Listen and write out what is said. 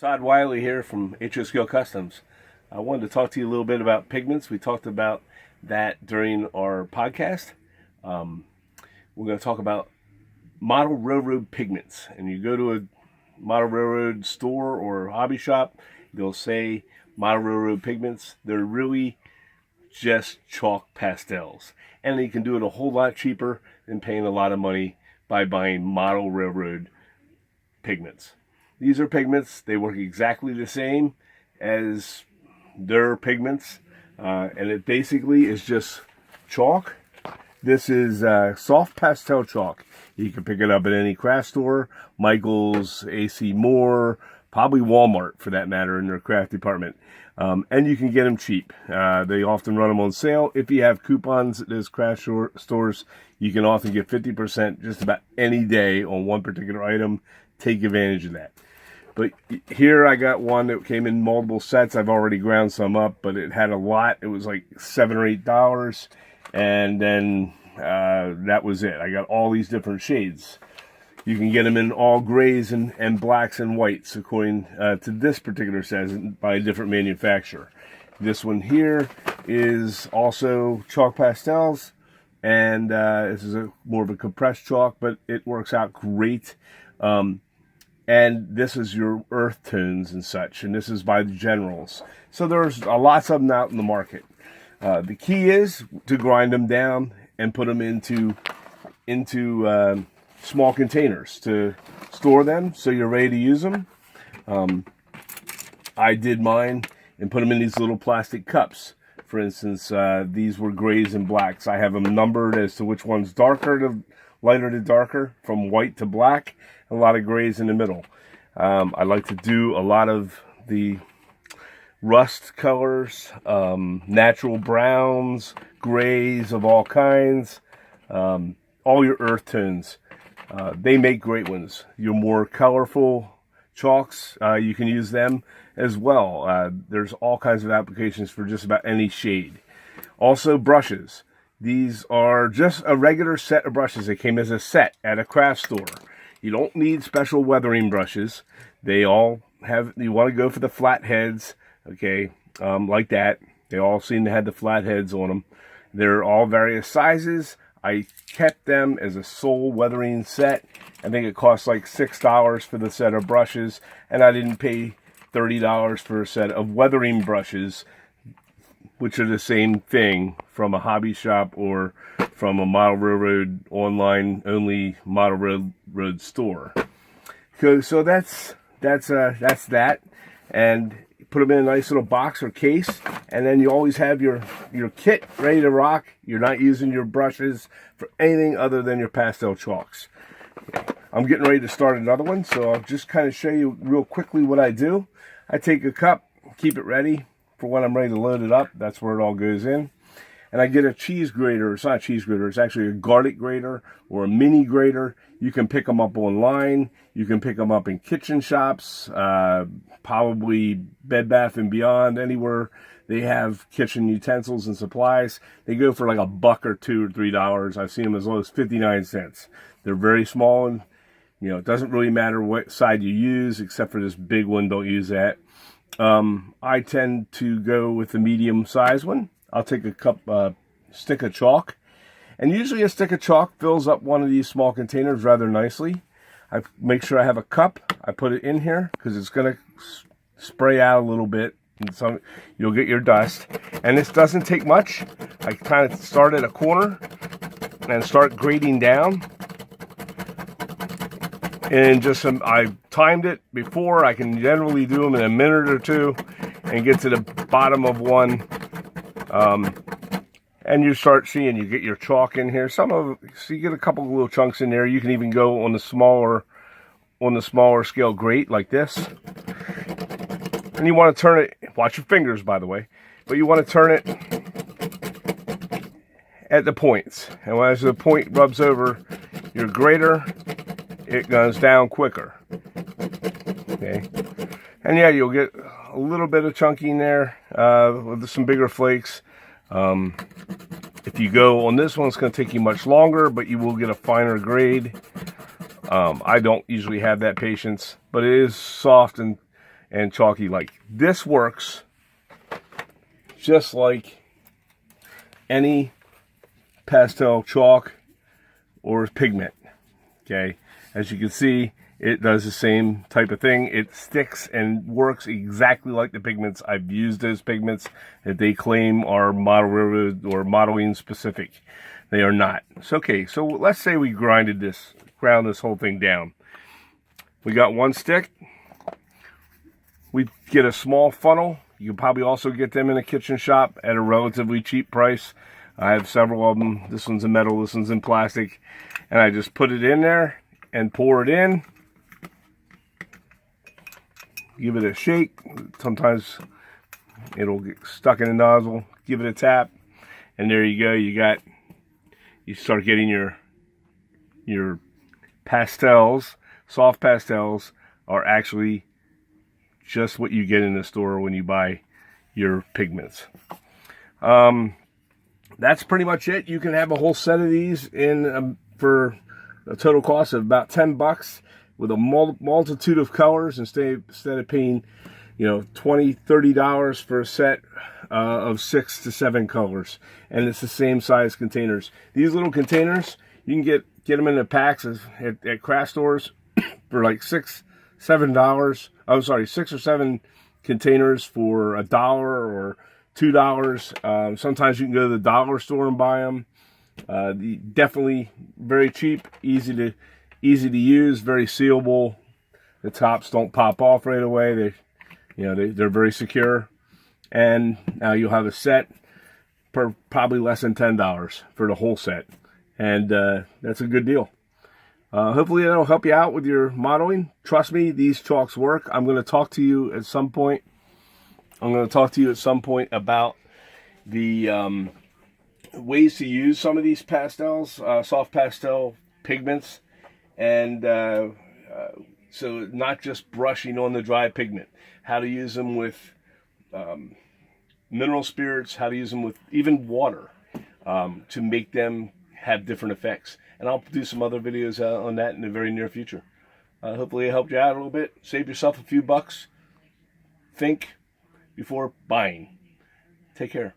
Todd Wiley here from HO Scale Customs. I wanted to talk to you a little bit about pigments. We talked about that during our podcast. We're going to talk about model railroad pigments. And you go to a model railroad store or hobby shop, they'll say model railroad pigments. They're really just chalk pastels. And you can do it a whole lot cheaper than paying a lot of money by buying model railroad pigments. These are pigments. They work exactly the same as their pigments. And it basically is just chalk. This is soft pastel chalk. You can pick it up at any craft store, Michael's, AC Moore, probably Walmart for that matter in their craft department. And you can get them cheap. They often run them on sale. If you have coupons at those craft stores, you can often get 50% just about any day on one particular item. Take advantage of that. But here I got one that came in multiple sets. I've already ground some up, but it had a lot. It was like $7 or $8. And then that was it. I got all these different shades. You can get them in all grays and blacks and whites according to this particular set by a different manufacturer. This one here is also chalk pastels. And this is more of a compressed chalk, but it works out great. And this is your earth tones and such. And this is by the Generals. So there's lots of them out in the market. The key is to grind them down and put them into small containers to store them so you're ready to use them. I did mine and put them in these little plastic cups. For instance, these were grays and blacks. I have them numbered as to which one's darker to lighter to darker, from white to black. A lot of grays in the middle. I like to do a lot of the rust colors, natural browns, grays of all kinds, all your earth tones. They make great ones. Your more colorful chalks, you can use them as well. There's all kinds of applications for just about any shade. Also brushes. These are just a regular set of brushes that came as a set at a craft store. You don't need special weathering brushes. They all have, you want to go for the flat heads, okay, like that. They all seem to have the flat heads on them. They're all various sizes. I kept them as a sole weathering set. I think it cost like $6 for the set of brushes, and I didn't pay $30 for a set of weathering brushes, which are the same thing from a hobby shop or from a model railroad online only model railroad store. So that's that, and put them in a nice little box or case, and then you always have your kit ready to rock. You're not using your brushes for anything other than your pastel chalks. I'm getting ready to start another one, so I'll just kind of show you real quickly what I do. I take a cup, keep it ready for when I'm ready to load it up. That's where it all goes in. And I get a cheese grater. It's not a cheese grater. It's actually a garlic grater or a mini grater. You can pick them up online. You can pick them up in kitchen shops, probably Bed Bath & Beyond, anywhere they have kitchen utensils and supplies. They go for like $1 or $2 or $3. I've seen them as low as 59 cents. They're very small, and it doesn't really matter what side you use, except for this big one. Don't use that. I tend to go with the medium size one. I'll take a stick of chalk, and usually a stick of chalk fills up one of these small containers rather nicely. I make sure I have a cup. I put it in here because it's going to spray out a little bit, and you'll get your dust. And this doesn't take much. I kind of start at a corner and start grading down. And I timed it before. I can generally do them in a minute or two and get to the bottom of one. And you start seeing, you get your chalk in here. So you get a couple of little chunks in there. You can even go on the smaller scale grate like this. And you want to turn it, watch your fingers by the way, but you want to turn it at the points. And as the point rubs over your grater, it goes down quicker. Okay. And yeah, you'll get a little bit of chunky in there with some bigger flakes. If you go on this one, it's going to take you much longer, but you will get a finer grade. I don't usually have that patience, but it is soft and and chalky like. This works just like any pastel chalk or pigment. Okay, as you can see, it does the same type of thing. It sticks and works exactly like the pigments. I've used those pigments that they claim are model or modeling specific. They are not. So, okay, so let's say we ground this whole thing down. We got one stick. We get a small funnel. You can probably also get them in a kitchen shop at a relatively cheap price. I have several of them. This one's in metal, this one's in plastic. And I just put it in there and pour it in. Give it a shake. Sometimes it'll get stuck in the nozzle. Give it a tap. And there you go. You start getting your pastels. Soft pastels are actually just what you get in the store when you buy your pigments. That's pretty much it. You can have a whole set of these in for a total cost of about $10 with a multitude of colors instead of paying, $20, $30 for a set of 6 to 7 colors. And it's the same size containers. These little containers, you can get them in the packs at craft stores for like $6 or 7 containers for $1 or $2. Sometimes you can go to the dollar store and buy them. Definitely very cheap, easy to use, very sealable. The tops don't pop off right away. They're very secure. And now you'll have a set for probably less than $10 for the whole set. And that's a good deal. Hopefully that'll help you out with your modeling. Trust me, these chalks work. I'm going to talk to you at some point. About the ways to use some of these pastels, soft pastel pigments. And so not just brushing on the dry pigment. How to use them with mineral spirits, how to use them with even water to make them have different effects. And I'll do some other videos on that in the very near future. Hopefully it helped you out a little bit. Save yourself a few bucks. Think before buying. Take care.